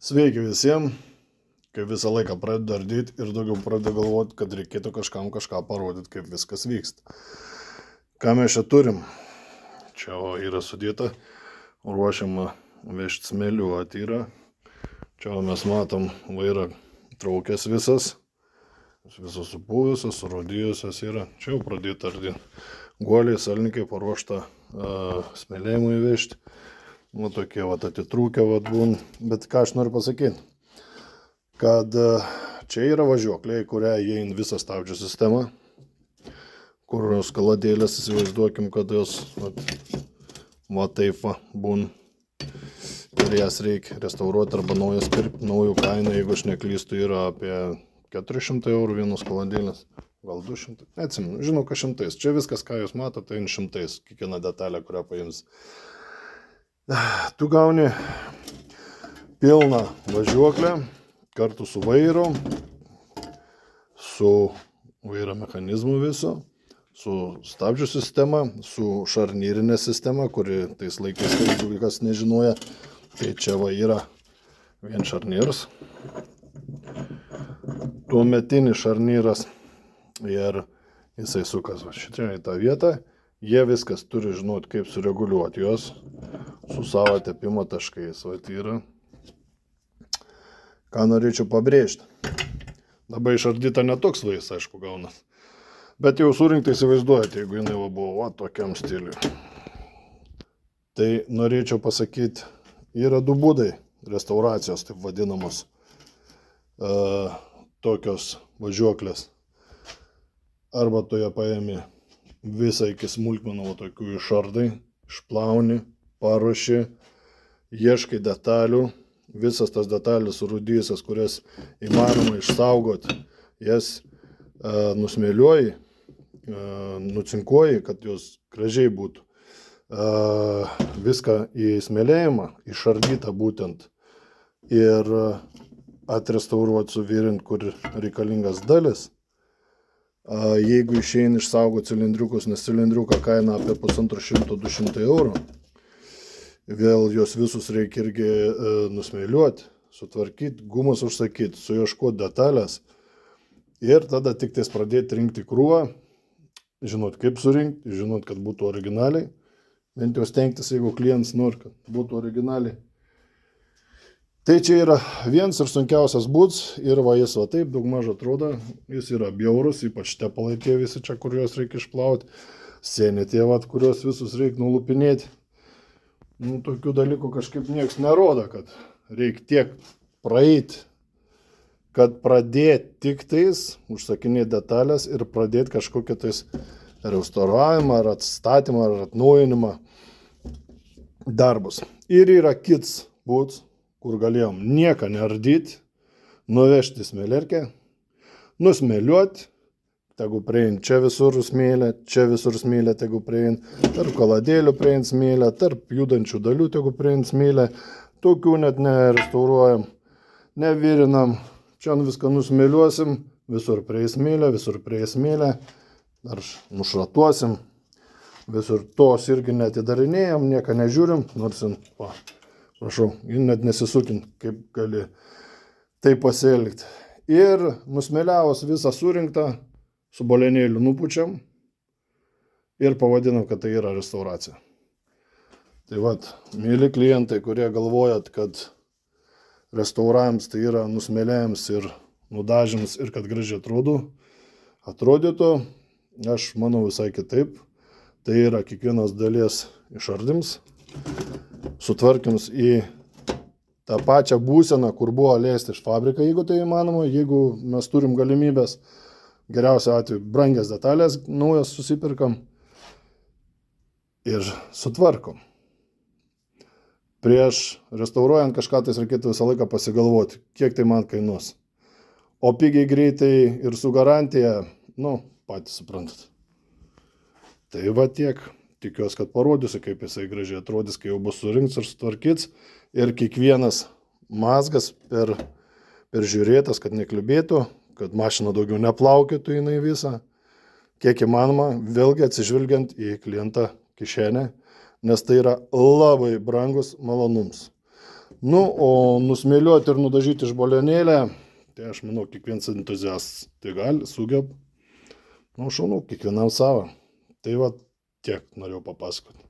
Sveiki visiems, kaip visą laiką pradedu ardyti ir daugiau pradedu galvoti, kad reikėtų kažkam kažką parodyti, kaip viskas vyksta. Ką mes čia turim? Čia yra sudėta, ruošiama vežti smėliuoti yra. Čia mes matom vairą traukęs visos supūvusios, surūdijusios yra. Čia jau pradėta ardyti. Guoliai, salnikai paruošta smėlėjimui vežti. Nu, tokie atitrūkę būn. Bet ką aš noriu pasakyti, kad čia yra važiuokliai, kurią įeina visa stabdžių sistema, kur skaladėlės, įsivaizduokim, kad jos taip būn. Ir jas reikia restauruoti arba naujas pirkti. Naujų kaina, jeigu aš neklystu, yra apie 400 eurų vienos skaladėlės. Gal 200, neatsimenu, žinau, kad šimtais. Čia viskas, ką jūs matote, tai šimtais, kiekviena detalė, kurią paims. Tu gauni pilną važiuoklę kartu su vairu, su vairo mechanizmu viso, su stabdžių sistema, su šarnyrinė sistema, kuri tais laikais, jeigu kas nežinoja, tai čia yra vien šarnyras. Tuometinis šarnyras ir jisai sukas šitie į tą vietą. Jie viskas turi žinoti, kaip sureguliuoti juos su savo tepimo taškais. Yra. Ką norėčiau pabrėžti. Labai išardyta netoks vais, aišku, gaunas. Bet jau surinkti įsivaizduojate, jeigu jinai buvo tokiam stiliui. Tai norėčiau pasakyti, yra du būdai restauracijos, taip vadinamos, tokios važiuoklės. Arba tu ją paėmi visą iki smulkmenų tokių išardai, išplauni, paruoši, ieškai detalių, visas tas detalės surūdysias, kurias įmanoma išsaugoti, jas nusmėliuoji, nucinkuoji, kad jos gražiai būtų. Viską į smėlėjimą, išardytą būtent, ir atrestauruoti, suvirint, kur reikalingas dalis. Jeigu išeini išsaugoti cilindriukus, nes cilindriuką kaina apie 150–200 eurų, vėl jos visus reikia irgi nusmėliuoti, sutvarkyti, gumus užsakyti, suieškoti detalės ir tada tik tais pradėti rinkti krūvą, žinot kaip surinkti, žinot, kad būtų originaliai, bent jau stengtis, jeigu klientas nori, kad būtų originaliai. Tai čia yra vienas ir sunkiausias būdas ir jis taip daugmaž atrodo, jis yra bjaurus, ypač tepalai tie visi čia, kuriuos reikia išplauti, sėni tie, kuriuos visus reikia nulupinėti. Tokių dalykų kažkaip nieks nerodo, kad reikia tiek praeiti, kad pradėti tik tais, užsakinėti detalės ir pradėti kažkokią tais restauravimą, ar atstatymą, ar atnaujinimą darbus. Ir yra kits būdas, kur galėjom nieką neardyti, nuvežti smėlerkę, nusmėliuoti, tegu priein čia visur smėlė, tegu priein, tarp kaladėlių priein smėlė, tarp judančių dalių tegu priein smėlė, tokių net nerestauruojam, nevirinam, čia viską nusmėliuosim, visur prieis smėlė, dar nušratuosim, visur tos irgi netidarinėjam, nieką nežiūrim, nors prašau, net nesisukint, kaip gali tai pasielgti. Ir nusmėliavus visą surinktą, su bolenėliu nupučiam ir pavadinam, kad tai yra restauracija. Tai mėly klientai, kurie galvojat, kad restauravimas tai yra nusmėlėjimas ir nudažymas ir kad gražiai atrodytų, aš manau visai kitaip. Tai yra kiekvienos dalies išardyms, sutvarkyms į tą pačią būseną, kur buvo leisti iš fabriką, jeigu tai įmanoma, jeigu mes turim galimybės, geriausiu atveju brangias detalės, naujas susipirkam ir sutvarkom. Prieš restauruojant kažką, tai reikėtų visą laiką pasigalvoti, kiek tai man kainuos. O pigiai, greitai ir su garantija, patys suprantat. Tai tiek. Tikiuosi, kad parodysiu, kaip jisai gražiai atrodys, kai jau bus surinkts ir sutvarkyts. Ir kiekvienas mazgas per žiūrėtas, kad nekliubėtų, kad mašina daugiau neplaukėtų jinai visą. Kiek įmanoma, vėlgi atsižvelgiant į klientą kišenę, nes tai yra labai brangus malonums. Nu, o nusmėliuoti ir nudažyti iš balionėlę, tai aš manau, kiekvienas entuziastas tai gali, sugeb. Nu, šaunu, kiekvienam savo. Tai va, tiek norėjau papasakoti.